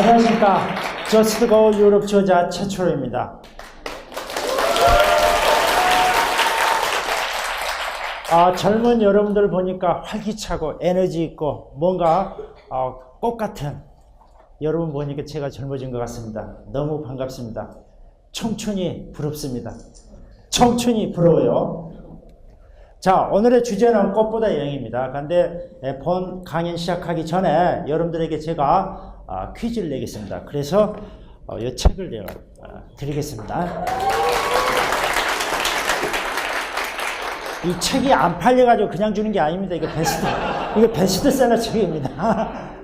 안녕하십니까. 저스트고 유럽 저자 최초로입니다. 젊은 여러분들 보니까 활기차고 에너지 있고 뭔가 꽃 같은 여러분 보니까 제가 젊어진 것 같습니다. 너무 반갑습니다. 청춘이 부럽습니다. 청춘이 부러워요. 자, 오늘의 주제는 꽃보다 여행입니다. 그런데 본 강연 시작하기 전에 여러분들에게 제가 퀴즈를 내겠습니다. 그래서 이 책을 내가 드리겠습니다. 이 책이 안 팔려가지고 그냥 주는 게 아닙니다. 이거 베스트셀러 책입니다.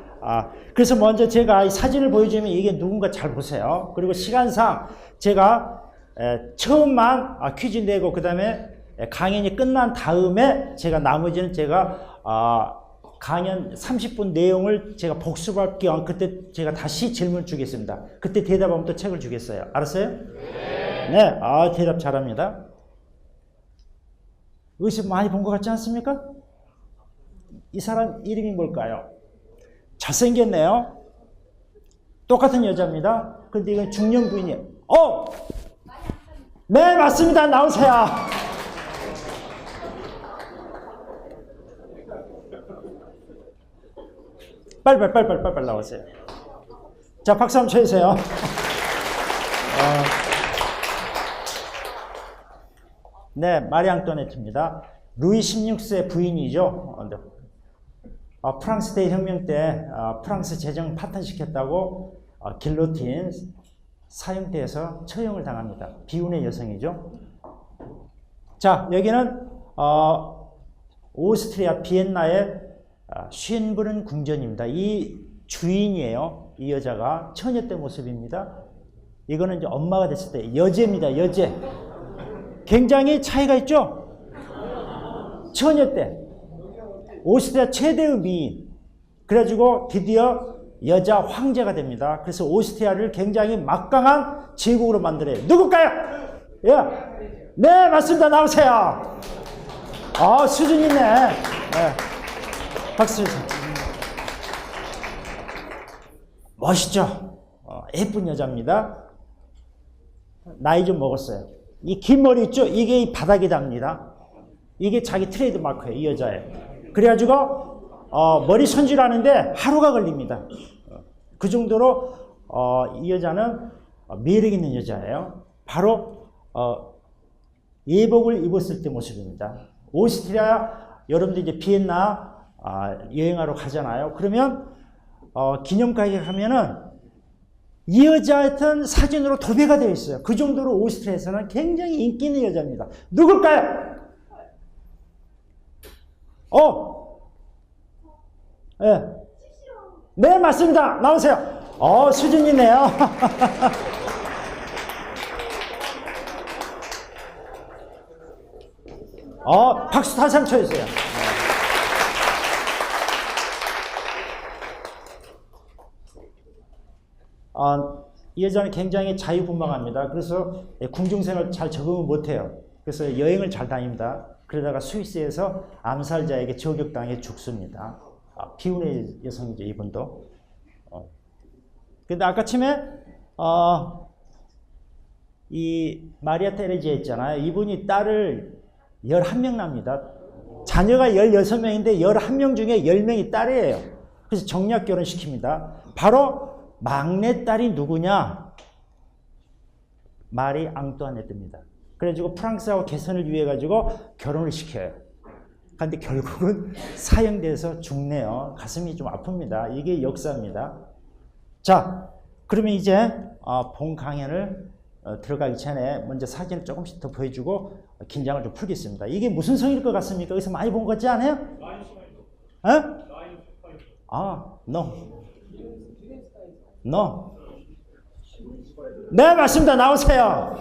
그래서 먼저 제가 이 사진을 보여주면 이게 누군가 잘 보세요. 그리고 시간상 제가 처음만 퀴즈 내고 그 다음에 강연이 끝난 다음에 제가 나머지는 제가 강연 30분 내용을 제가 복습할 겸 그때 제가 다시 질문 주겠습니다. 그때 대답하면 또 책을 주겠어요. 알았어요? 네. 대답 잘합니다. 의식 많이 본 것 같지 않습니까? 이 사람 이름이 뭘까요? 잘생겼네요. 똑같은 여자입니다. 근데 이건 중년 부인이에요. 네, 맞습니다. 나오세요. 빨리 나오세요. 자, 박수 한번 쳐주세요. 네, 마리 앙뚜아네트입니다. 루이 16세 부인이죠. 프랑스 대혁명 때 프랑스 재정 파탄시켰다고 길로틴 사형대에서 처형을 당합니다. 비운의 여성이죠. 자, 여기는 오스트리아 비엔나의 쉰브른 궁전입니다. 이 주인이에요. 이 여자가 처녀 때 모습입니다. 이거는 이제 엄마가 됐을 때 여제입니다. 여제. 굉장히 차이가 있죠? 처녀 때. 오스트리아 최대의 미인. 그래가지고 드디어 여자 황제가 됩니다. 그래서 오스트리아를 굉장히 막강한 제국으로 만들어요. 누굴까요? 예. 네, 맞습니다. 나오세요. 수준 있네. 네. 박수 주세요. 멋있죠? 예쁜 여자입니다. 나이 좀 먹었어요. 이 긴 머리 있죠? 이게 이 바닥에 답니다. 이게 자기 트레이드 마크예요, 이 여자의. 그래가지고 머리 손질하는데 하루가 걸립니다. 그 정도로 이 여자는 매력 있는 여자예요. 바로 예복을 입었을 때 모습입니다. 오스트리아 여러분들 이제 비엔나 여행하러 가잖아요. 그러면 기념가게 가면은 이 여자한테는 사진으로 도배가 되어 있어요. 그 정도로 오스트리아에서는 굉장히 인기 있는 여자입니다. 누굴까요? 네. 네, 맞습니다. 나오세요. 수준 있네요. 박수 다시 한번 쳐주세요. 이 여자는 굉장히 자유분방합니다. 그래서 궁중생활 잘 적응을 못해요. 그래서 여행을 잘 다닙니다. 그러다가 스위스에서 암살자에게 저격당해 죽습니다. 비운의 여성이죠, 이분도. 근데 아까 처음에 이 마리아 테레지아 있잖아요. 이분이 딸을 11명 납니다. 자녀가 16명인데 11명 중에 10명이 딸이에요. 그래서 정략 결혼시킵니다. 바로 막내딸이 누구냐? 마리 앙뚜아네트입니다. 그래가지고 프랑스하고 개선을 위해 가지고 결혼을 시켜요. 근데 결국은 사형돼서 죽네요. 가슴이 좀 아픕니다. 이게 역사입니다. 자, 그러면 이제 본 강연을 들어가기 전에 먼저 사진을 조금씩 더 보여주고 긴장을 좀 풀겠습니다. 이게 무슨 성일 것 같습니까? 여기서 많이 본 것 같지 않아요? No. 네, 맞습니다. 나오세요.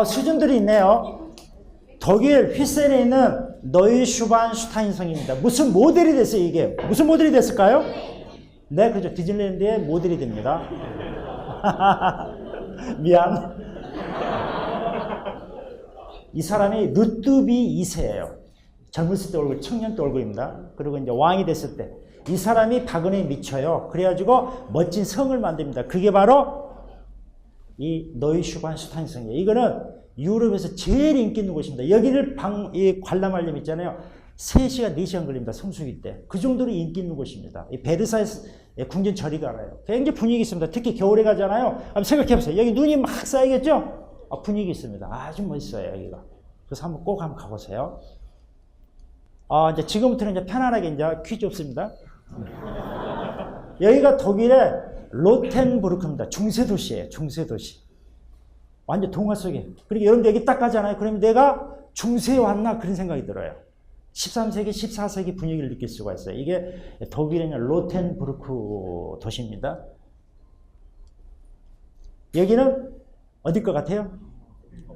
수준들이 있네요. 독일 휘센에 있는 노이슈반슈타인성입니다. 무슨 모델이 됐어요, 이게? 무슨 모델이 됐을까요? 네, 그렇죠. 디즈니랜드의 모델이 됩니다. 미안. 이 사람이 루뚜비 2세예요. 젊었을 때 얼굴, 청년 때 얼굴입니다. 그리고 이제 왕이 됐을 때. 이 사람이 박은혜에 미쳐요. 그래가지고 멋진 성을 만듭니다. 그게 바로 이 노이슈반슈타인성이에요. 이거는 유럽에서 제일 인기 있는 곳입니다. 여기를 관람하려면 있잖아요. 3시간, 4시간 걸립니다. 성수기 때. 그 정도로 인기 있는 곳입니다. 이 베르사유 궁전 저리 가라요. 굉장히 분위기 있습니다. 특히 겨울에 가잖아요. 한번 생각해보세요. 여기 눈이 막 쌓이겠죠? 분위기 있습니다. 아주 멋있어요, 여기가. 그래서 꼭 한번 가보세요. 이제 지금부터는 이제 편안하게 이제 퀴즈 없습니다. 여기가 독일의 로텐부르크입니다. 중세도시예요. 중세도시. 완전 동화 속에. 그리고 여러분들 여기 딱 가잖아요. 그러면 내가 중세에 왔나? 그런 생각이 들어요. 13세기, 14세기 분위기를 느낄 수가 있어요. 이게 독일의 로텐부르크 도시입니다. 여기는 어디 것 같아요?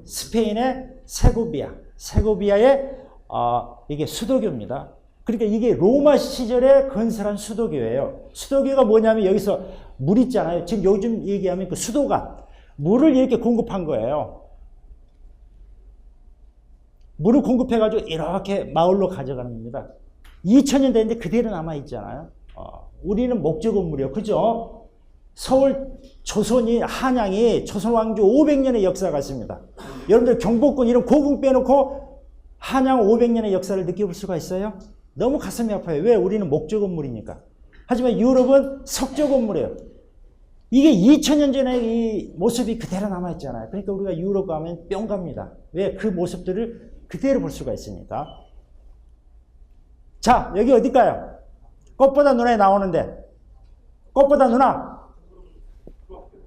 스페인의 세고비아. 세고비아의 이게 수도교입니다. 그러니까 이게 로마 시절에 건설한 수도교예요. 수도교가 뭐냐면 여기서 물 있잖아요. 지금 요즘 얘기하면 그 수도관. 물을 이렇게 공급한 거예요. 물을 공급해가지고 이렇게 마을로 가져가는 겁니다. 2000년 됐는데 그대로 남아있잖아요. 우리는 목조 건물이요. 그죠? 서울 조선이, 한양이 조선 왕조 500년의 역사가 있습니다. 여러분들 경복궁 이런 고궁 빼놓고 한양 500년의 역사를 느껴볼 수가 있어요? 너무 가슴이 아파요. 왜? 우리는 목조 건물이니까. 하지만 유럽은 석조 건물이에요. 이게 2000년 전에 이 모습이 그대로 남아있잖아요. 그러니까 우리가 유럽 가면 뿅 갑니다. 왜? 그 모습들을 그대로 볼 수가 있으니까. 자, 여기 어딜까요? 꽃보다 누나에 나오는데. 꽃보다 누나.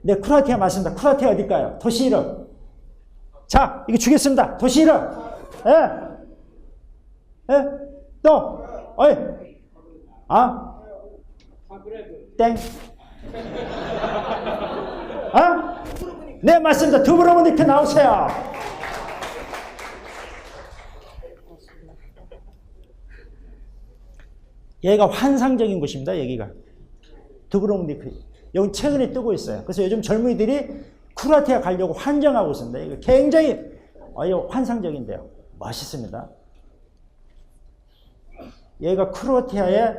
네, 크로아티아 맞습니다. 크로아티아 어딜까요? 도시 이름. 자, 이거 주겠습니다. 도시 이름. 예? 예? 또? 어이? 땡. 네, 맞습니다. 두브로브니크 나오세요. 여기가 환상적인 곳입니다. 여기가. 두브로브니크. 여기 최근에 뜨고 있어요. 그래서 요즘 젊은이들이 크로아티아 가려고 환장하고 있습니다. 이거 굉장히 환상적인데요. 멋있습니다. 여기가 크로아티아의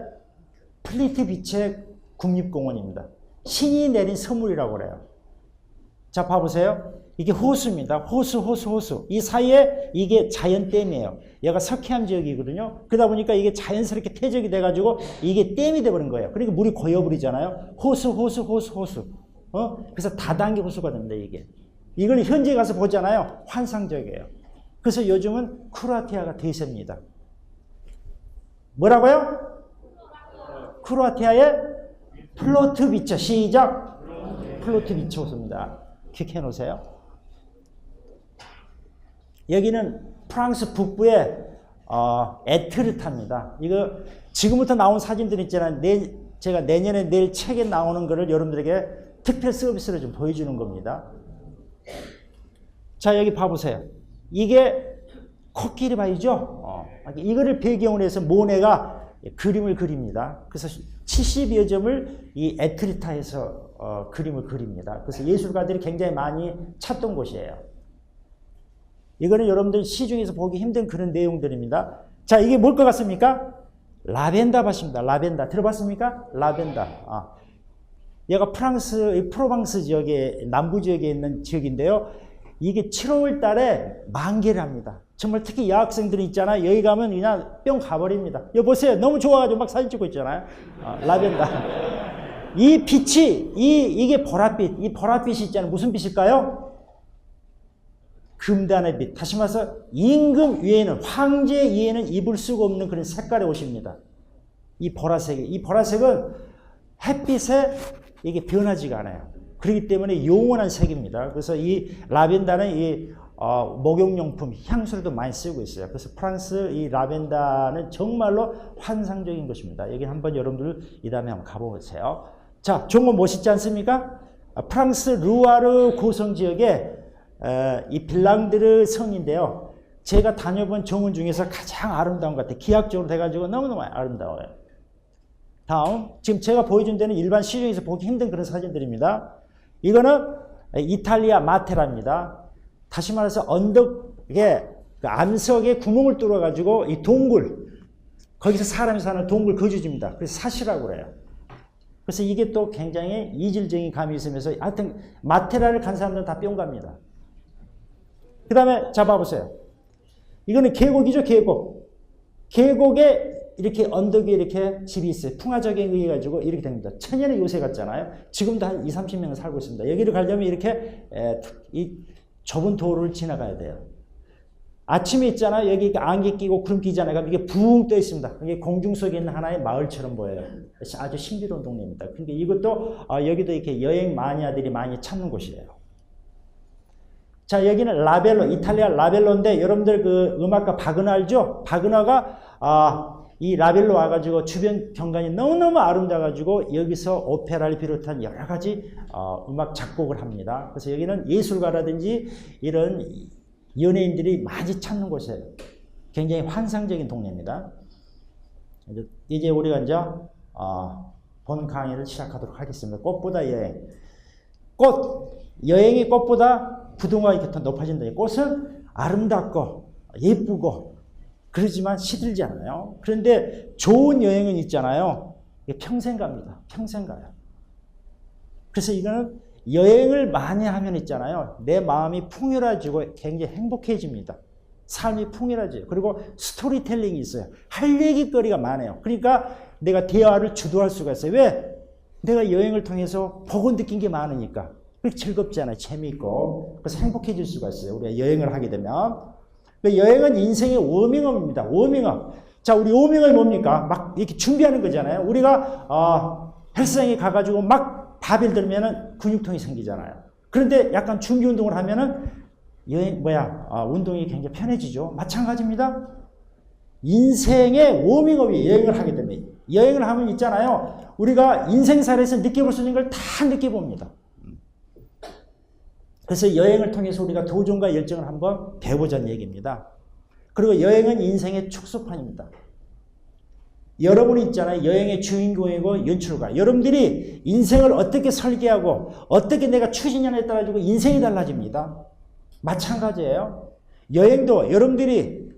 플리트비체 국립공원입니다. 신이 내린 선물이라고 그래요. 자, 봐보세요. 이게 호수입니다. 호수. 이 사이에 이게 자연댐이에요. 얘가 석회암 지역이거든요. 그러다 보니까 이게 자연스럽게 퇴적이 돼가지고 이게 댐이 돼버린 거예요. 그러니까 물이 고여버리잖아요. 호수. 그래서 다단계 호수가 됩니다, 이게. 이걸 현지에 가서 보잖아요. 환상적이에요. 그래서 요즘은 크로아티아가 대세입니다. 뭐라고요? 크로아티아의 플로트비처. 시작. 플로트비처 호수입니다. 킥해놓으세요. 여기는 프랑스 북부의 에트르타입니다. 이거 지금부터 나온 사진들 있잖아요. 제가 내년에 내일 책에 나오는 거를 여러분들에게 특별 서비스로 좀 보여주는 겁니다. 자, 여기 봐보세요. 이게 코끼리 바위죠? 이거를 배경으로 해서 모네가 그림을 그립니다. 그래서 70여 점을 이 에트리타에서 그림을 그립니다. 그래서 예술가들이 굉장히 많이 찾던 곳이에요. 이거는 여러분들 시중에서 보기 힘든 그런 내용들입니다. 자, 이게 뭘 것 같습니까? 라벤더 밭입니다. 라벤더. 들어봤습니까? 라벤더. 얘가 프로방스 지역의, 남부 지역에 있는 지역인데요. 이게 7월 달에 만개를 합니다. 정말 특히 여학생들이 있잖아요. 여기 가면 그냥 뿅 가버립니다. 여기 보세요. 너무 좋아가지고 막 사진 찍고 있잖아요. 라벤더. 이 빛이, 이게 보랏빛. 이 보랏빛이 있잖아요. 무슨 빛일까요? 금단의 빛. 다시 말해서 임금 위에는, 황제 위에는 입을 수가 없는 그런 색깔의 옷입니다. 이 보라색이. 이 보라색은 햇빛에 이게 변하지가 않아요. 그렇기 때문에 영원한 색입니다. 그래서 이 라벤더는 이 목욕용품, 향수로도 많이 쓰고 있어요. 그래서 프랑스 이 라벤더는 정말로 환상적인 것입니다. 여기 한번 여러분들 이 다음에 한번 가보세요. 자, 좋은 거 멋있지 않습니까? 프랑스 루아르 고성 지역에 이 빌랑드르 성인데요. 제가 다녀본 정원 중에서 가장 아름다운 것 같아요. 기하학적으로 돼가지고 너무너무 아름다워요. 다음, 지금 제가 보여준 데는 일반 시중에서 보기 힘든 그런 사진들입니다. 이거는 이탈리아 마테라입니다. 다시 말해서 언덕에 그 암석에 구멍을 뚫어가지고 이 동굴, 거기서 사람이 사는 동굴 거주지입니다. 그래서 사시라고 그래요. 그래서 이게 또 굉장히 이질적인 감이 있으면서 하여튼 마테라를 간 사람들은 다 뿅 갑니다. 그 다음에 잡아보세요. 이거는 계곡이죠, 계곡. 계곡에 이렇게 언덕 위에 이렇게 집이 있어요. 풍화적에 의해 가지고 이렇게 됩니다. 천연의 요새 같잖아요. 지금도 한 20, 30명 살고 있습니다. 여기를 가려면 이렇게 이 좁은 도로를 지나가야 돼요. 아침에 있잖아요. 여기 안개 끼고 구름 끼잖아요. 그럼 이게 붕 떠 있습니다. 이게 공중 속에 있는 하나의 마을처럼 보여요. 아주 신비로운 동네입니다. 그러니까 이것도 여기도 이렇게 여행 마니아들이 많이 찾는 곳이에요. 자, 여기는 라벨로, 이탈리아 라벨로인데 여러분들 그 음악가 바그너 알죠? 바그너가 이 라벨로 와가지고 주변 경관이 너무너무 아름다워가지고 여기서 오페라를 비롯한 여러 가지 음악 작곡을 합니다. 그래서 여기는 예술가라든지 이런 연예인들이 많이 찾는 곳이에요. 굉장히 환상적인 동네입니다. 이제 우리가 이제 본 강의를 시작하도록 하겠습니다. 꽃보다 여행. 여행이 꽃보다 부동화가 이렇게 더 높아진다. 꽃은 아름답고 예쁘고 그러지만 시들지 않아요. 그런데 좋은 여행은 있잖아요. 이게 평생 갑니다. 평생 가요. 그래서 이거는 여행을 많이 하면 있잖아요. 내 마음이 풍요로워지고 굉장히 행복해집니다. 삶이 풍요로워져요. 그리고 스토리텔링이 있어요. 할 얘기거리가 많아요. 그러니까 내가 대화를 주도할 수가 있어요. 왜? 내가 여행을 통해서 보고 느낀 게 많으니까. 그렇게 즐겁잖아요. 재미있고. 그래서 행복해질 수가 있어요. 우리가 여행을 하게 되면. 여행은 인생의 워밍업입니다. 워밍업. 자, 우리 워밍업이 뭡니까? 막 이렇게 준비하는 거잖아요. 우리가 헬스장에 가가지고 막 바벨 들면은 근육통이 생기잖아요. 그런데 약간 준비 운동을 하면은 운동이 굉장히 편해지죠. 마찬가지입니다. 인생의 워밍업이 여행을 하게 됩니다. 여행을 하면 있잖아요. 우리가 인생살에서 느껴볼 수 있는 걸 다 느껴봅니다. 그래서 여행을 통해서 우리가 도전과 열정을 한번 배워보자는 얘기입니다. 그리고 여행은 인생의 축소판입니다. 여러분이 있잖아요. 여행의 주인공이고 연출가. 여러분들이 인생을 어떻게 설계하고 어떻게 내가 추진하냐에 따라 가지고 인생이 달라집니다. 마찬가지예요. 여행도 여러분들이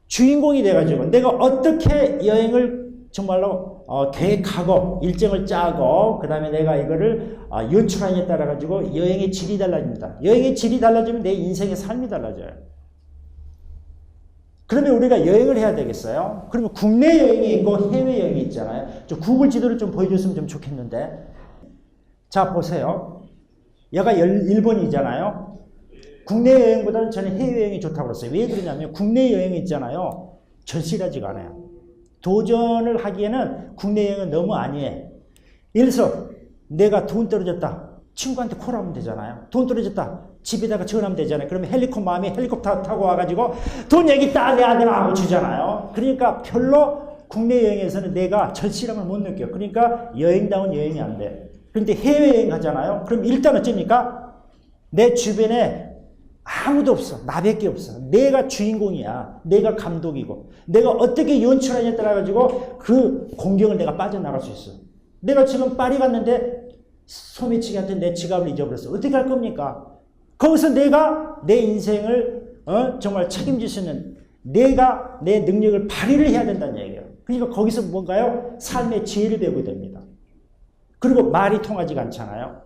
주인공이 돼가지고 내가 어떻게 여행을 정말로 계획하고 일정을 짜고 그 다음에 내가 이거를 연출하냐에 따라 가지고 여행의 질이 달라집니다. 여행의 질이 달라지면 내 인생의 삶이 달라져요. 그러면 우리가 여행을 해야 되겠어요? 그러면 국내 여행이 있고 해외 여행이 있잖아요. 좀 구글 지도를 좀 보여줬으면 좀 좋겠는데. 자, 보세요. 얘가 일본이잖아요. 국내 여행보다는 저는 해외 여행이 좋다고 그랬어요. 왜 그러냐면 국내 여행이 있잖아요. 절실하지가 않아요. 도전을 하기에는 국내 여행은 너무 아니에요. 예를 들어서 내가 돈 떨어졌다. 친구한테 콜하면 되잖아요. 돈 떨어졌다. 집에다가 전화하면 되잖아요. 그러면 마음이 헬리콥터 타고 와가지고 돈 여기 있다 내 아들하고 주잖아요. 그러니까 별로 국내 여행에서는 내가 절실함을 못 느껴요. 그러니까 여행다운 여행이 안 돼. 그런데 해외여행 가잖아요. 그럼 일단 어쩝니까? 내 주변에 아무도 없어. 나밖에 없어. 내가 주인공이야. 내가 감독이고 내가 어떻게 연출하냐에 따라 가지고 그 공경을 내가 빠져나갈 수 있어. 내가 지금 파리 갔는데 소매치기한테 내 지갑을 잊어버렸어. 어떻게 할 겁니까? 거기서 내가 내 인생을 정말 책임질 수 있는 내가 내 능력을 발휘를 해야 된다는 얘기예요. 그러니까 거기서 뭔가요? 삶의 지혜를 배우게 됩니다. 그리고 말이 통하지가 않잖아요.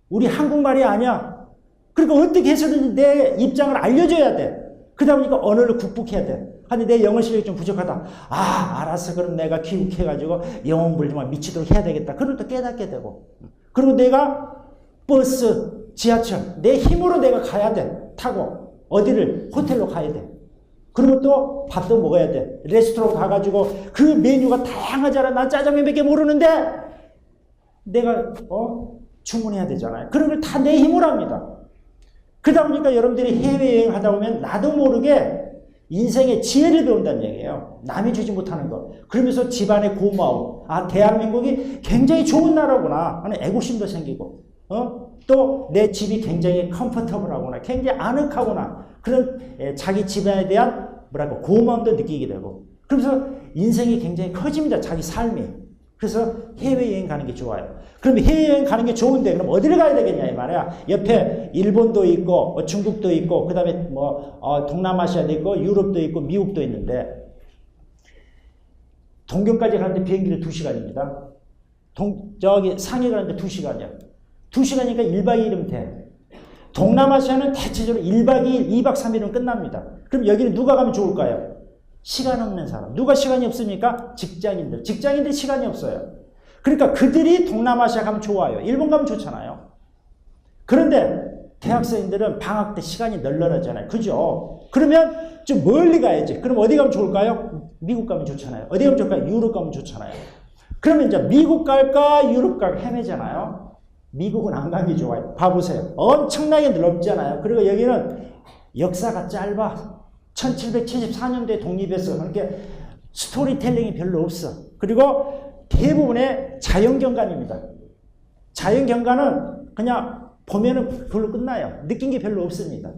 우리 한국말이 아니야. 그러니까 어떻게 해서든 내 입장을 알려줘야 돼. 그러다 보니까 언어를 극복해야 돼. 근데 내 영어 실력이 좀 부족하다. 알았어. 그럼 내가 귀국해가지고 영어 공부를 미치도록 해야 되겠다. 그럼 또 깨닫게 되고. 그리고 내가 버스, 지하철, 내 힘으로 내가 가야 돼. 타고. 어디를? 호텔로 가야 돼. 그리고 또 밥도 먹어야 돼. 레스토랑 가가지고 그 메뉴가 다양하잖아. 난 짜장면밖에 모르는데 내가 주문해야 되잖아요. 그런 걸 다 내 힘으로 합니다. 그러다 보니까 여러분들이 해외여행 하다 보면 나도 모르게 인생의 지혜를 배운다는 얘기예요. 남이 주지 못하는 거. 그러면서 집안의 고마움. 대한민국이 굉장히 좋은 나라구나 하는 애국심도 생기고 또 내 집이 굉장히 컴포터블하구나. 굉장히 아늑하구나. 그런 자기 집안에 대한 고마움도 느끼게 되고 그러면서 인생이 굉장히 커집니다. 자기 삶이. 그래서 해외여행 가는 게 좋아요. 그럼 해외여행 가는 게 좋은데 그럼 어디를 가야 되겠냐 이 말이야. 옆에 일본도 있고 중국도 있고 그다음에 동남아시아도 있고 유럽도 있고 미국도 있는데 동경까지 가는데 비행기를 2시간입니다. 저기 상해 가는데 2시간이야. 2시간이니까 1박 2일이면 돼. 동남아시아는 대체적으로 1박 2일, 2박 3일은 끝납니다. 그럼 여기는 누가 가면 좋을까요? 시간 없는 사람. 누가 시간이 없습니까? 직장인들. 직장인들 시간이 없어요. 그러니까 그들이 동남아시아 가면 좋아요. 일본 가면 좋잖아요. 그런데 대학생들은 방학 때 시간이 널널하잖아요. 그죠? 그러면 좀 멀리 가야지. 그럼 어디 가면 좋을까요? 미국 가면 좋잖아요. 어디 가면 좋을까요? 유럽 가면 좋잖아요. 그러면 이제 미국 갈까? 유럽 갈까? 헤매잖아요. 미국은 안 가는 게 좋아요. 봐보세요. 엄청나게 넓잖아요. 그리고 여기는 역사가 짧아. 1774년도에 독립해서 그렇게 스토리텔링이 별로 없어. 그리고 대부분의 자연경관입니다. 자연경관은 그냥 보면은 그걸로 끝나요. 느낀 게 별로 없습니다.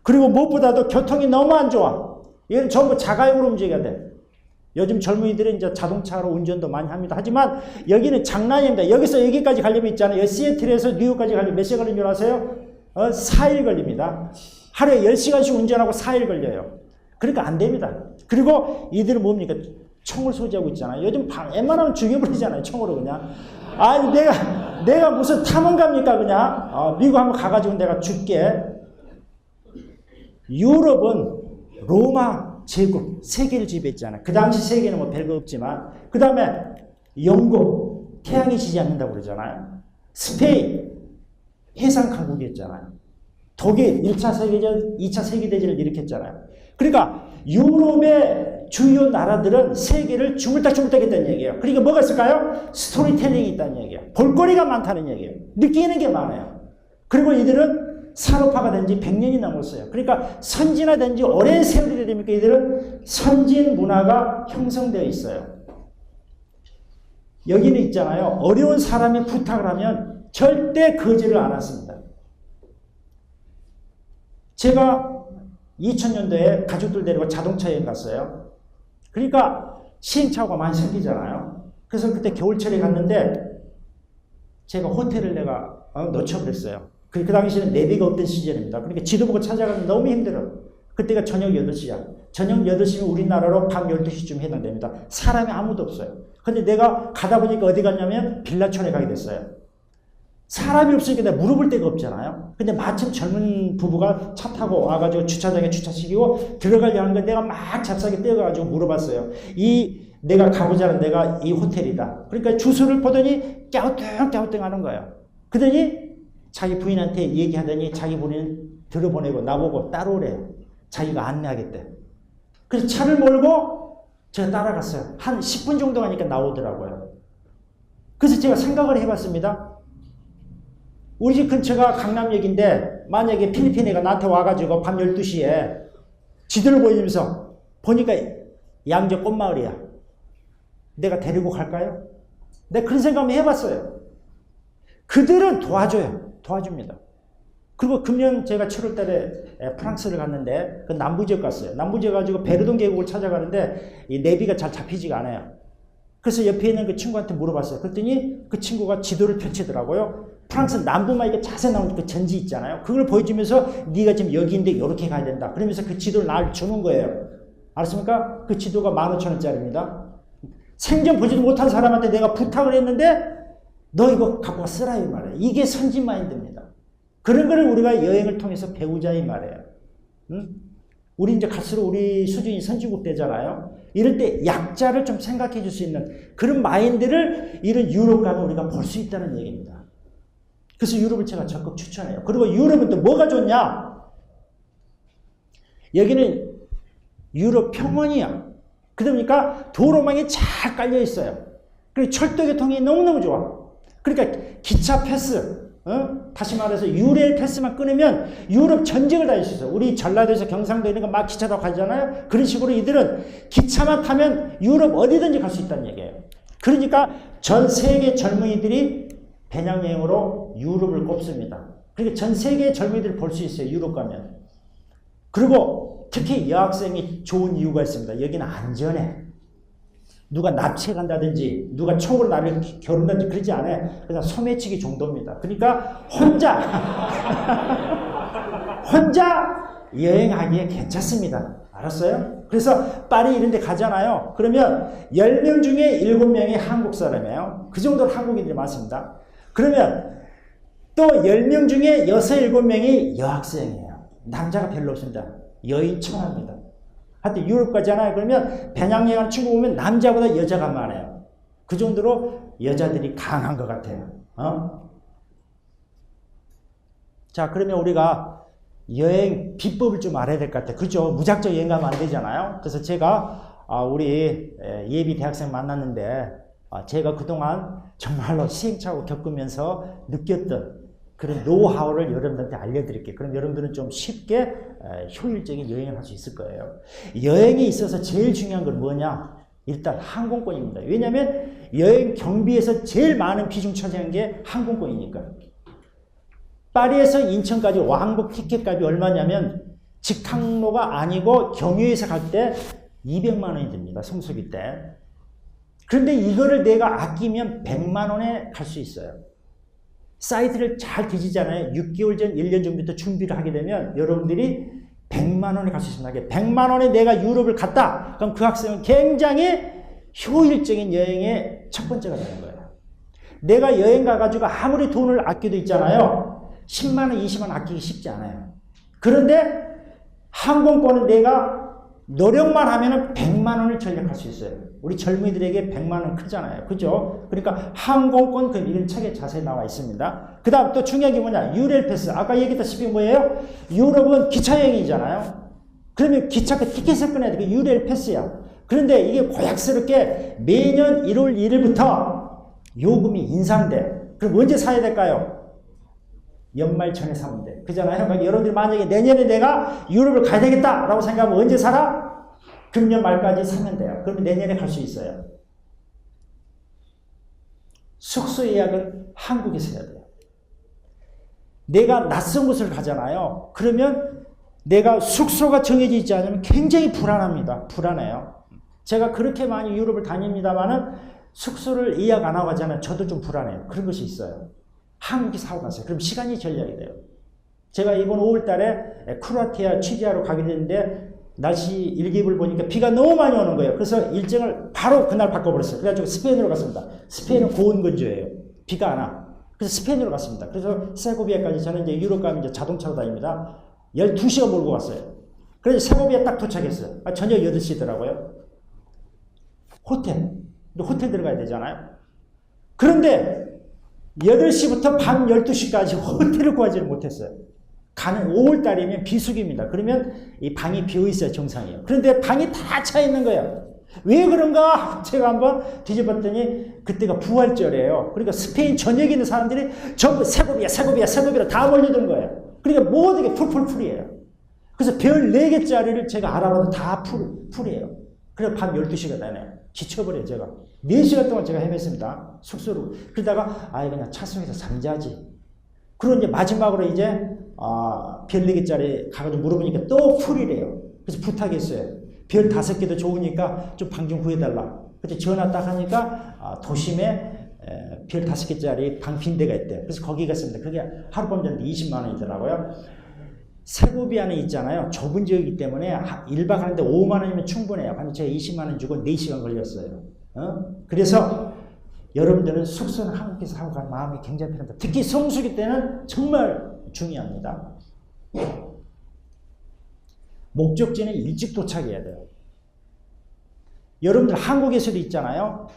그리고 무엇보다도 교통이 너무 안 좋아. 이건 전부 자가용으로 움직여야 돼. 요즘 젊은이들은 이제 자동차로 운전도 많이 합니다. 하지만 여기는 장난입니다. 여기서 여기까지 가려면 있잖아요. 시애틀에서 뉴욕까지 가려면 몇 시간 걸리는 줄 아세요? 4일 걸립니다. 하루에 10시간씩 운전하고 4일 걸려요. 그러니까 안 됩니다. 그리고 이들은 뭡니까? 총을 소지하고 있잖아요. 요즘 웬만하면 죽여버리잖아요. 총으로 그냥. 아니, 내가 무슨 탐험갑니까? 그냥. 미국 한번 가가지고 내가 죽게. 유럽은 로마 제국, 세계를 지배했잖아요. 그 당시 세계는 뭐 별거 없지만. 그 다음에 영국, 태양이 지지 않는다고 그러잖아요. 스페인, 해상 강국이었잖아요. 독일, 1차 세계대전, 2차 세계대전을 일으켰잖아요. 그러니까 유럽의 주요 나라들은 세계를 주물딱주물딱 했다는 얘기예요. 그러니까 뭐가 있을까요? 스토리텔링이 있다는 얘기예요. 볼거리가 많다는 얘기예요. 느끼는 게 많아요. 그리고 이들은 산업화가 된 지 100년이 넘었어요. 그러니까 선진화된 지 오랜 세월이 됩니까? 이들은 선진 문화가 형성되어 있어요. 여기는 있잖아요. 어려운 사람이 부탁을 하면 절대 거절을 안 했습니다. 제가 2000년도에 가족들 데리고 자동차 여행 갔어요. 그러니까 시행착오가 많이 생기잖아요. 그래서 그때 겨울철에 갔는데 제가 호텔을 내가 놓쳐버렸어요. 그 당시에는 내비가 없던 시절입니다. 그러니까 지도 보고 찾아가면 너무 힘들어. 그때가 저녁 8시야. 저녁 8시면 우리나라로 밤 12시쯤 해당됩니다. 사람이 아무도 없어요. 근데 내가 가다 보니까 어디 갔냐면 빌라촌에 가게 됐어요. 사람이 없으니까 내가 물어볼 데가 없잖아요. 근데 마침 젊은 부부가 차 타고 와가지고 주차장에 주차시키고 들어가려는 걸 내가 막 잽싸게 뛰어가지고 물어봤어요. 내가 가고자 하는 데가 이 호텔이다. 그러니까 주소를 보더니 깨우뚱깨우뚱 하는 거예요. 그러더니 자기 부인한테 얘기하더니 자기 부인은 들어보내고 나보고 따라오래요. 자기가 안내하겠대. 그래서 차를 몰고 제가 따라갔어요. 한 10분 정도 가니까 나오더라고요. 그래서 제가 생각을 해봤습니다. 우리 집 근처가 강남역인데 만약에 필리핀 애가 나한테 와가지고 밤 12시에 지도를 보여주면서 보니까 양저 꽃마을이야. 내가 데리고 갈까요? 내가 그런 생각을 해봤어요. 그들은 도와줍니다. 그리고 금년 제가 7월 달에 프랑스를 갔는데 그 남부지역 갔어요. 남부지역 가지고 베르동 계곡을 찾아가는데 이 내비가 잘 잡히지가 않아요. 그래서 옆에 있는 그 친구한테 물어봤어요. 그랬더니 그 친구가 지도를 펼치더라고요. 프랑스 남부만 이렇게 자세히 나오는 그 전지 있잖아요. 그걸 보여주면서 네가 지금 여기인데 이렇게 가야 된다. 그러면서 그 지도를 날 주는 거예요. 알았습니까? 그 지도가 15,000원짜리입니다. 생전 보지도 못한 사람한테 내가 부탁을 했는데 너 이거 갖고 쓰라 이 말이에요. 이게 선진 마인드입니다. 그런 거를 우리가 여행을 통해서 배우자 이 말이에요. 응? 우리 이제 갈수록 우리 수준이 선진국 되잖아요. 이럴 때 약자를 좀 생각해 줄 수 있는 그런 마인드를 이런 유럽 가면 우리가 볼 수 있다는 얘기입니다. 그래서 유럽을 제가 적극 추천해요. 그리고 유럽은 또 뭐가 좋냐? 여기는 유럽 평원이야. 그러니까 도로망이 잘 깔려 있어요. 그리고 철도교통이 너무너무 좋아. 그러니까 기차 패스, 다시 말해서 유레일 패스만 끊으면 유럽 전역을 다닐 수 있어요. 우리 전라도에서 경상도 있는 거 막 기차 타고 가잖아요. 그런 식으로 이들은 기차만 타면 유럽 어디든지 갈 수 있다는 얘기예요. 그러니까 전 세계 젊은이들이 배낭여행으로 유럽을 꼽습니다. 그러니까 전 세계 젊은이들을 볼 수 있어요. 유럽 가면. 그리고 특히 여학생이 좋은 이유가 있습니다. 여기는 안전해. 누가 납치해 간다든지 누가 촉으로 나를 겨룬다든지 그러지 않아요. 그냥 소매치기 정도입니다. 그러니까 혼자 혼자 여행하기에 괜찮습니다. 알았어요? 그래서 파리 이런 데 가잖아요. 그러면 10명 중에 7명이 한국 사람이에요. 그 정도로 한국인들이 많습니다. 그러면 또 10명 중에 6, 7명이 여학생이에요. 남자가 별로 없습니다. 여인 천합니다. 하여튼 유럽 가잖아요. 그러면 배낭여행 친구 보면 남자보다 여자가 많아요. 그 정도로 여자들이 강한 것 같아요. 자, 그러면 우리가 여행 비법을 좀 알아야 될 것 같아요. 그죠? 무작정 여행 가면 안 되잖아요. 그래서 제가 우리 예비 대학생 만났는데 제가 그동안 정말로 시행착오 겪으면서 느꼈던 그런 노하우를 여러분들한테 알려드릴게요. 그럼 여러분들은 좀 쉽게 효율적인 여행을 할 수 있을 거예요. 여행에 있어서 제일 중요한 건 뭐냐? 일단 항공권입니다. 왜냐하면 여행 경비에서 제일 많은 비중 차지한 게 항공권이니까. 파리에서 인천까지 왕복 티켓 값이 얼마냐면 직항로가 아니고 경유해서 갈 때 200만 원이 듭니다. 성수기 때. 그런데 이거를 내가 아끼면 100만 원에 갈 수 있어요. 사이트를 잘 뒤지잖아요. 6개월 전, 1년 전부터 준비를 하게 되면 여러분들이 100만 원에 갈 수 있습니다. 100만 원에 내가 유럽을 갔다. 그럼 그 학생은 굉장히 효율적인 여행의 첫 번째가 되는 거예요. 내가 여행 가가지고 아무리 돈을 아껴도 있잖아요. 10만 원, 20만 원 아끼기 쉽지 않아요. 그런데 항공권은 내가 노력만 하면 100만 원을 절약할 수 있어요. 우리 젊은이들에게 100만 원 크잖아요. 그죠? 그러니까 항공권 그 이런 책에 자세히 나와 있습니다. 그 다음 또 중요한 게 뭐냐? 유레일 패스. 아까 얘기했다시피 뭐예요? 유럽은 기차 여행이잖아요. 그러면 기차 그 티켓을 끊어야 돼. 그 유레일 패스야. 그런데 이게 고약스럽게 매년 1월 1일부터 요금이 인상돼. 그럼 언제 사야 될까요? 연말 전에 사면 돼. 그잖아요. 그러니까 여러분들이 만약에 내년에 내가 유럽을 가야 되겠다라고 생각하면 언제 사라? 금년 말까지 사면 돼요. 그러면 내년에 갈 수 있어요. 숙소 예약은 한국에서 해야 돼요. 내가 낯선 곳을 가잖아요. 그러면 내가 숙소가 정해져 있지 않으면 굉장히 불안합니다. 불안해요. 제가 그렇게 많이 유럽을 다닙니다만은 숙소를 예약 안 하고 가잖아요. 저도 좀 불안해요. 그런 것이 있어요. 한국에서 하고 갔어요. 그럼 시간이 절약이 돼요. 제가 이번 5월 달에 크로아티아 취재하러 가게 됐는데 날씨 일기예보를 보니까 비가 너무 많이 오는 거예요. 그래서 일정을 바로 그날 바꿔버렸어요. 그래가지고 스페인으로 갔습니다. 스페인은 고온 건조예요. 비가 안 와. 그래서 스페인으로 갔습니다. 그래서 세고비아까지 저는 이제 유럽 가면 이제 자동차로 다닙니다. 12시간 몰고 갔어요. 그래서 세고비아 딱 도착했어요. 저녁 8시더라고요. 호텔 들어가야 되잖아요. 그런데 8시부터 밤 12시까지 호텔을 구하지를 못했어요. 가는 5월달이면 비수기입니다. 그러면 이 방이 비어있어야 정상이에요. 그런데 방이 다 차 있는 거예요. 왜 그런가? 제가 한번 뒤져봤더니 그때가 부활절이에요. 그러니까 스페인 전역에 있는 사람들이 전부 세고비아로 다 몰려든 거예요. 그러니까 모든 게 풀이에요. 그래서 별 4개짜리를 제가 알아봐도 다 풀이에요. 그래서 밤 12시가 되네요. 지쳐버려요, 제가. 4시간 동안 제가 헤맸습니다. 숙소로. 그러다가, 그냥 차 속에서 잠자지. 그리고 이제 마지막으로 이제, 별 4개짜리 가가지고 물어보니까 또 풀이래요. 그래서 부탁했어요. 별 5개도 좋으니까 좀 방 좀 구해달라. 그래서 전화 딱 하니까, 도심에 별 5개짜리 방 빈 데가 있대요. 그래서 거기 갔습니다. 그게 하룻밤 전에 20만 원이더라고요. 세고비아는 있잖아요. 좁은 지역이기 때문에 1박 하는데 5만 원이면 충분해요. 근데 제가 20만 원 주고 4시간 걸렸어요. 그래서 여러분들은 숙소는 한국에서 하고 갈 마음이 굉장히 편합니다. 특히 성수기 때는 정말 중요합니다. 목적지는 일찍 도착해야 돼요. 여러분들 한국에서도 있잖아요.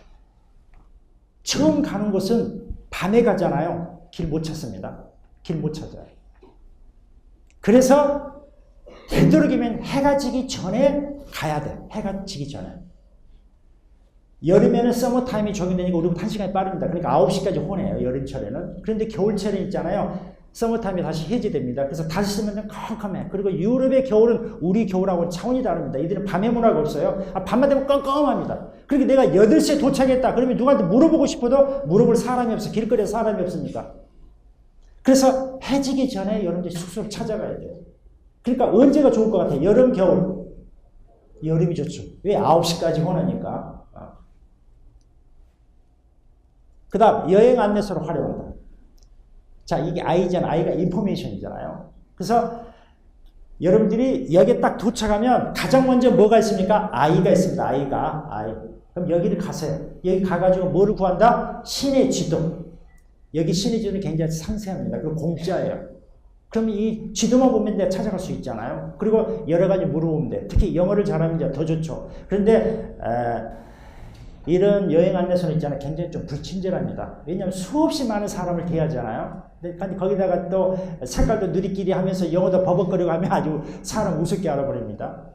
처음 가는 곳은 밤에 가잖아요. 길 못 찾습니다. 길 못 찾아요. 그래서 되도록이면 해가 지기 전에 가야 돼. 해가 지기 전에. 여름에는 서머타임이 적용되니까 우리보다 1시간이 빠릅니다. 그러니까 9시까지 혼해요. 여름철에는. 그런데 겨울철에 있잖아요. 서머타임이 다시 해제됩니다. 그래서 다시 쓰면 컴컴해. 그리고 유럽의 겨울은 우리 겨울하고는 차원이 다릅니다. 이들은 밤의 문화가 없어요. 밤만 되면 껌껌합니다. 그렇게 내가 8시에 도착했다. 그러면 누구한테 물어보고 싶어도 물어볼 사람이 없어. 길거리에 사람이 없으니까. 그래서 해지기 전에 여러분들이 숙소를 찾아가야 돼요. 그러니까 언제가 좋을 것 같아요? 여름, 겨울. 여름이 좋죠. 왜? 9시까지 혼하니까. 그 다음 여행 안내서로 활용한다. 자, 이게 I잖아. I가 인포메이션이잖아요. 그래서 여러분들이 여기에 딱 도착하면 가장 먼저 뭐가 있습니까? I가 있습니다. I. 그럼 여기를 가세요. 여기 가가지고 뭐를 구한다? 시내 지도. 여기 시내 지도는 굉장히 상세합니다. 그리고 공짜예요. 그럼 이 지도만 보면 내가 찾아갈 수 있잖아요. 그리고 여러 가지 물어보면 돼. 특히 영어를 잘하면 이제 더 좋죠. 그런데 이런 여행 안내서는 있잖아요. 굉장히 좀 불친절합니다. 왜냐하면 수없이 많은 사람을 대하잖아요. 근데 거기다가 또 색깔도 누리끼리 하면서 영어도 버벅거리고 하면 아주 사람 우습게 알아버립니다.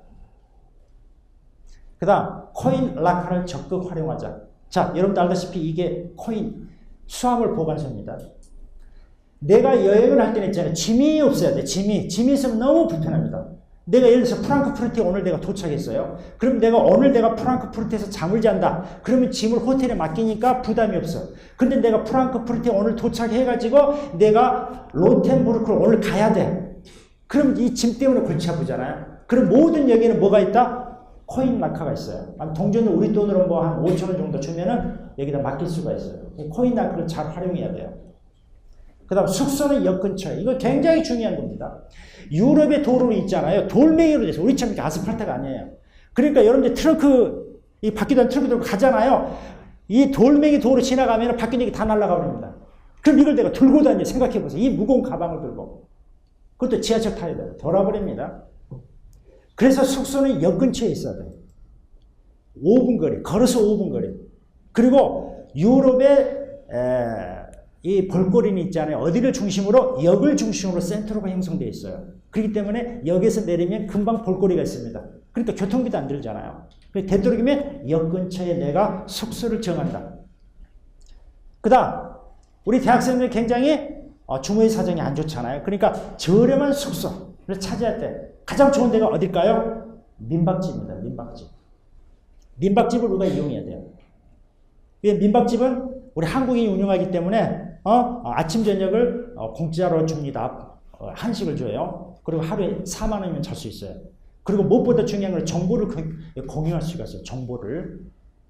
그 다음 코인 락커를 적극 활용하자. 자, 여러분도 알다시피 이게 코인 수화물 보관소입니다. 내가 여행을 할 때는 있잖아요. 짐이 없어야 돼. 짐이 있으면 너무 불편합니다. 내가 예를 들어서 프랑크푸르트에 오늘 내가 도착했어요. 그럼 내가 오늘 내가 프랑크푸르트에서 잠을 잔다. 그러면 짐을 호텔에 맡기니까 부담이 없어. 근데 내가 프랑크푸르트에 오늘 도착해가지고 내가 로텐부르크로 오늘 가야 돼. 그럼 이 짐 때문에 골치 아프잖아요. 그럼 모든 여기에는 뭐가 있다? 코인 락커가 있어요. 동전을 우리 돈으로 뭐 한 5,000원 정도 주면은 여기다 맡길 수가 있어요. 코인 락커를 잘 활용해야 돼요. 그 다음 숙소는 역 근처에. 이거 굉장히 중요한 겁니다. 유럽의 도로로 있잖아요. 돌멩이로 돼서 우리처럼 이렇게 아스팔트가 아니에요. 그러니까 여러분들 트렁크, 이 바퀴단 트렁크 들고 가잖아요. 이 돌멩이 도로 지나가면 바퀴등이 다 날아가 버립니다. 그럼 이걸 내가 들고 다녀. 생각해보세요. 이 무거운 가방을 들고. 그것도 지하철 타야 돼요. 돌아버립니다. 그래서 숙소는 역 근처에 있어야 돼요. 5분 거리. 걸어서 5분 거리. 그리고 유럽의 이 볼거리는 있잖아요. 어디를 중심으로? 역을 중심으로 센터로가 형성되어 있어요. 그렇기 때문에 역에서 내리면 금방 볼거리가 있습니다. 그러니까 교통비도 안 들잖아요. 되도록이면 역 근처에 내가 숙소를 정한다. 그 다음 우리 대학생들 굉장히 주머니 사정이 안 좋잖아요. 그러니까 저렴한 숙소를 차지할 때 가장 좋은 데가 어딜까요? 민박집입니다. 민박집을 우리가 이용해야 돼요. 민박집은 우리 한국인이 운영하기 때문에 아침 저녁을 공짜로 줍니다. 한식을 줘요. 그리고 하루에 4만 원이면 잘 수 있어요. 그리고 무엇보다 중요한 건 정보를 공유할 수가 있어요. 정보를.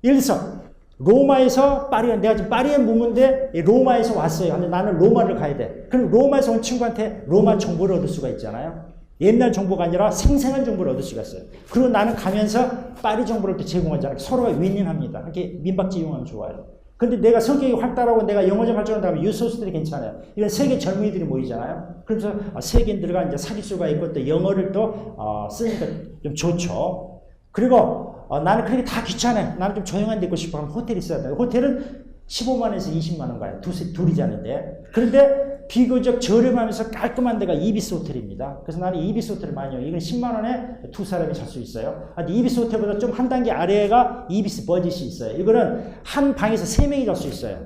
예를 들어서 로마에서 파리에, 내가 지금 파리에 묵는데 로마에서 왔어요. 근데 나는 로마를 가야 돼. 그럼 로마에서 온 친구한테 로마 정보를 얻을 수가 있잖아요. 옛날 정보가 아니라 생생한 정보를 얻을 수가 있어요. 그리고 나는 가면서 파리 정보를 또 제공하잖아요. 서로가 윈윈합니다. 이렇게 민박집 이용하면 좋아요. 근데 내가 성격이 활달하고 내가 영어 좀 할 줄 안다면 유소스들이 괜찮아요. 이건 세계 젊은이들이 모이잖아요. 그래서 세계인들과 이제 사귈 수가 있고 또 영어를 또 쓰니까 좀 좋죠. 그리고 나는 그렇게 다 귀찮아요. 나는 좀 조용한 데 있고 싶어 하면 호텔이 있어야 돼요. 호텔은 15만 원에서 20만 원 가요. 둘이 자는데. 그런데 비교적 저렴하면서 깔끔한 데가 이비스 호텔입니다. 그래서 나는 이비스 호텔을 많이 해요. 이건 10만 원에 두 사람이 잘 수 있어요. 근데 이비스 호텔보다 좀 한 단계 아래가 이비스 버짓이 있어요. 이거는 한 방에서 3명이 잘 수 있어요.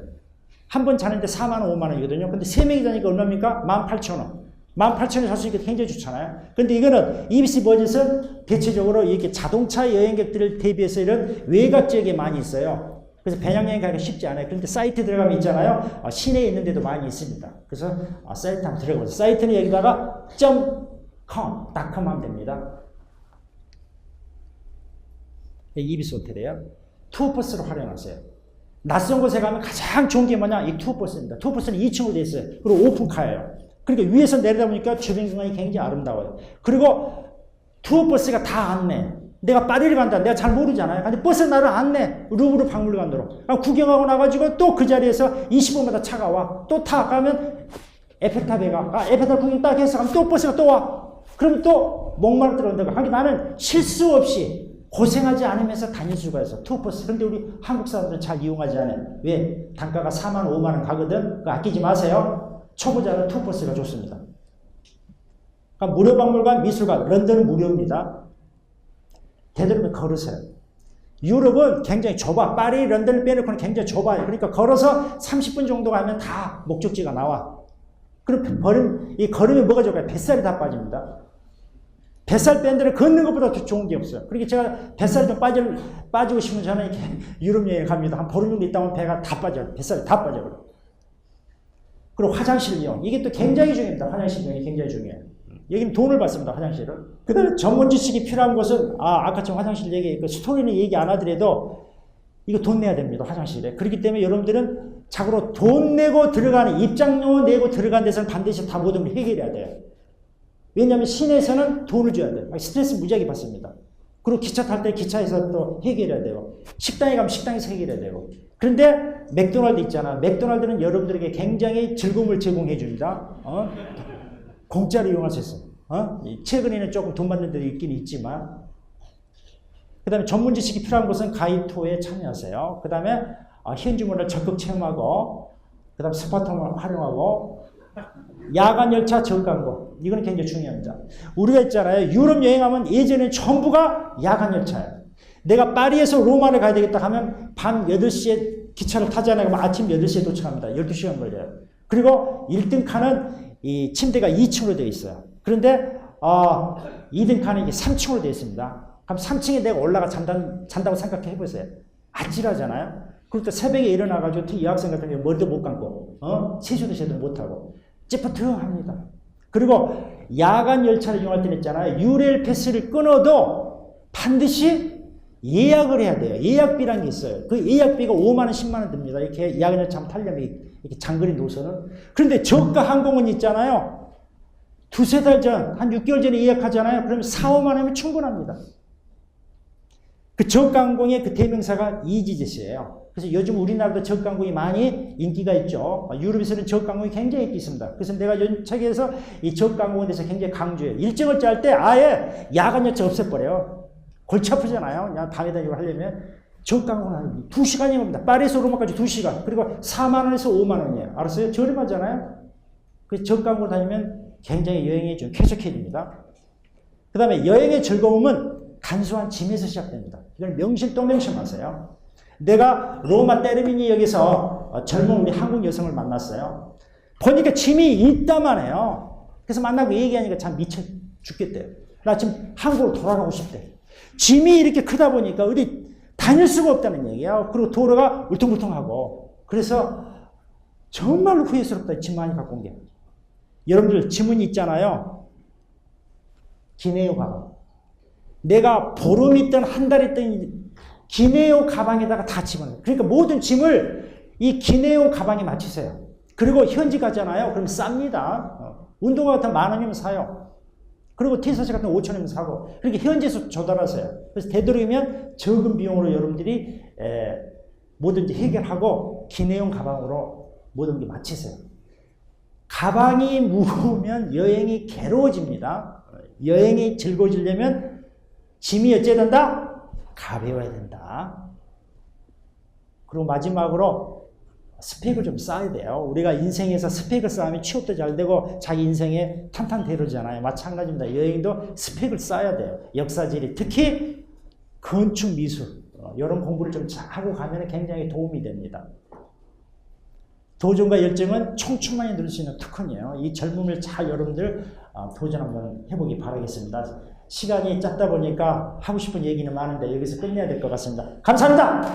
한 번 자는데 4만 원, 5만 원이거든요. 근데 3명이 자니까 얼마입니까? 18,000원. 18,000원에 잘 수 있게 굉장히 좋잖아요. 근데 이거는 이비스 버짓은 대체적으로 이렇게 자동차 여행객들을 대비해서 이런 외곽 지역에 많이 있어요. 그래서 배낭여행 가기가 쉽지 않아요. 그런데 사이트 들어가면 있잖아요. 시내에 있는 데도 많이 있습니다. 그래서 사이트 한번 들어가보세요. 사이트는 여기다가 .com 하면 됩니다. 이비스 호텔이에요. 투어버스로 활용하세요. 낯선 곳에 가면 가장 좋은 게 뭐냐? 이 투어버스입니다. 투어버스는 2층으로 되어 있어요. 그리고 오픈카예요. 그러니까 위에서 내리다 보니까 주변 공간이 굉장히 아름다워요. 그리고 투어버스가 다 안내. 내가 파리를 간다. 내가 잘 모르잖아요. 근데 버스에 나를 안내. 루브르 박물관으로. 구경하고 나가지고 또 그 자리에서 20분마다 차가 와. 또 타. 가면 에펠탑에 가. 에펠탑 구경 딱 해서 가면 또 버스가 또 와. 그럼 또 목마르 들어온다고. 그러니까 나는 실수 없이 고생하지 않으면서 다닐 수가 있어. 투어버스. 그런데 우리 한국 사람들은 잘 이용하지 않아요. 왜? 단가가 4만 원, 5만 원 가거든. 그거 아끼지 마세요. 초보자는 투어버스가 좋습니다. 그러니까 무료 박물관, 미술관. 런던은 무료입니다. 되도록이면 걸으세요. 유럽은 굉장히 좁아. 파리, 런던을 빼놓고는 굉장히 좁아요. 그러니까 걸어서 30분 정도 가면 다 목적지가 나와. 그럼 이 걸음이 뭐가 좋을까요? 뱃살이 다 빠집니다. 뱃살 뺀 데는 걷는 것보다 더 좋은 게 없어요. 그러니까 제가 뱃살이 좀 빠지고 싶으면 저는 이렇게 유럽 여행을 갑니다. 한 보름 정도 있다 보면 배가 다 빠져요. 뱃살이 다 빠져버려요. 그리고 화장실 이용. 이게 또 굉장히 중요합니다. 화장실 이용이 굉장히 중요해요. 여기는 돈을 받습니다. 화장실은. 그 다음에 전문 지식이 필요한 곳은 아까처럼 화장실 얘기, 스토리는 얘기 안 하더라도 이거 돈 내야 됩니다. 화장실에. 그렇기 때문에 여러분들은 자고로 돈 내고 들어가는, 입장료 내고 들어가는 데서는 반드시 다 모든 걸 해결해야 돼요. 왜냐하면 시내에서는 돈을 줘야 돼요. 스트레스 무지하게 받습니다. 그리고 기차 탈 때 기차에서 또 해결해야 되고, 식당에 가면 식당에서 해결해야 되고. 그런데 맥도날드 있잖아. 맥도날드는 여러분들에게 굉장히 즐거움을 제공해 줍니다. 공짜로 이용할 수 있어요. 최근에는 조금 돈 받는 데도 있긴 있지만. 그 다음에 전문 지식이 필요한 곳은 가이토에 참여하세요. 그 다음에 현지 문화를 적극 체험하고, 그 다음에 스마트폰을 활용하고, 야간 열차 저광고, 이거는 굉장히 중요합니다. 우리가 있잖아요. 유럽 여행하면 예전에 전부가 야간 열차예요. 내가 파리에서 로마를 가야 되겠다 하면 밤 8시에 기차를 타잖아요. 그럼 아침 8시에 도착합니다. 12시간 걸려요. 그리고 1등 칸은 이 침대가 2층으로 되어 있어요. 그런데 2등 칸은 이게 3층으로 되어 있습니다. 그럼 3층에 내가 올라가 잔다고 생각해 해보세요. 아찔하잖아요. 그리고 또 새벽에 일어나가지고 특히 여학생 같은 경우 머리도 못 감고 세수도 제대로 못하고 찌뿌둥합니다. 그리고 야간 열차를 이용할 때는 있잖아요. URL 패스를 끊어도 반드시 예약을 해야 돼요. 예약비라는 게 있어요. 그 예약비가 5만 원, 10만 원 듭니다. 이렇게 야간 열차 한번 타려면 이렇게 장거리 노선은. 그런데 저가 항공은 있잖아요. 두세 달 전, 한 6개월 전에 예약하잖아요. 그러면 4, 5만 원이면 충분합니다. 그 저가 항공의 그 대명사가 이지젯이에요. 그래서 요즘 우리나라도 저가 항공이 많이 인기가 있죠. 유럽에서는 저가 항공이 굉장히 인기 있습니다. 그래서 내가 이 책에서 이 저가 항공에 대해서 굉장히 강조해요. 일정을 짤 때 아예 야간 열차 없애버려요. 골치 아프잖아요. 그냥 밤에 다니고 하려면. 저가 항공은 2시간이 겁니다. 파리에서 로마까지 2시간. 그리고 4만 원에서 5만 원이에요. 알았어요? 저렴하잖아요. 그래서 저가 항공으로 다니면 굉장히 여행이 좀 쾌적해집니다. 그 다음에 여행의 즐거움은 간소한 짐에서 시작됩니다. 이걸 명심하세요. 내가 로마 테르미니 역에서 젊은 우리 한국 여성을 만났어요. 보니까 짐이 있다만 해요. 그래서 만나고 얘기하니까 참 미쳐 죽겠대요. 나 지금 한국으로 돌아가고 싶대. 짐이 이렇게 크다 보니까 어디 다닐 수가 없다는 얘기야. 그리고 도로가 울퉁불퉁하고. 그래서 정말로 후회스럽다. 짐 많이 갖고 온 게. 여러분들 지문이 있잖아요. 기내용 가방. 내가 보름 있든 한 달 있든 기내용 가방에다가 다 집어넣어요. 그러니까 모든 짐을 이 기내용 가방에 맞추세요. 그리고 현지 가잖아요. 그럼 쌉니다. 운동화 같은 10,000원이면 사요. 그리고 티셔츠 같은 5,000원이면 사고. 그렇게 현지에서 조달하세요. 그래서 되도록이면 적은 비용으로 여러분들이 뭐든지 해결하고 기내용 가방으로 모든 게 맞추세요. 가방이 무거우면 여행이 괴로워집니다. 여행이 즐거워지려면 짐이 어째야 된다? 가벼워야 된다. 그리고 마지막으로 스펙을 좀 쌓아야 돼요. 우리가 인생에서 스펙을 쌓으면 취업도 잘 되고 자기 인생에 탄탄대로잖아요. 마찬가지입니다. 여행도 스펙을 쌓아야 돼요. 역사지리, 특히 건축 미술 이런 공부를 좀 하고 가면 굉장히 도움이 됩니다. 도전과 열정은 촘촘하게 누릴 수 있는 특권이에요. 이 젊음을 잘 여러분들 도전 한번 해보기 바라겠습니다. 시간이 짧다 보니까 하고 싶은 얘기는 많은데 여기서 끝내야 될 것 같습니다. 감사합니다.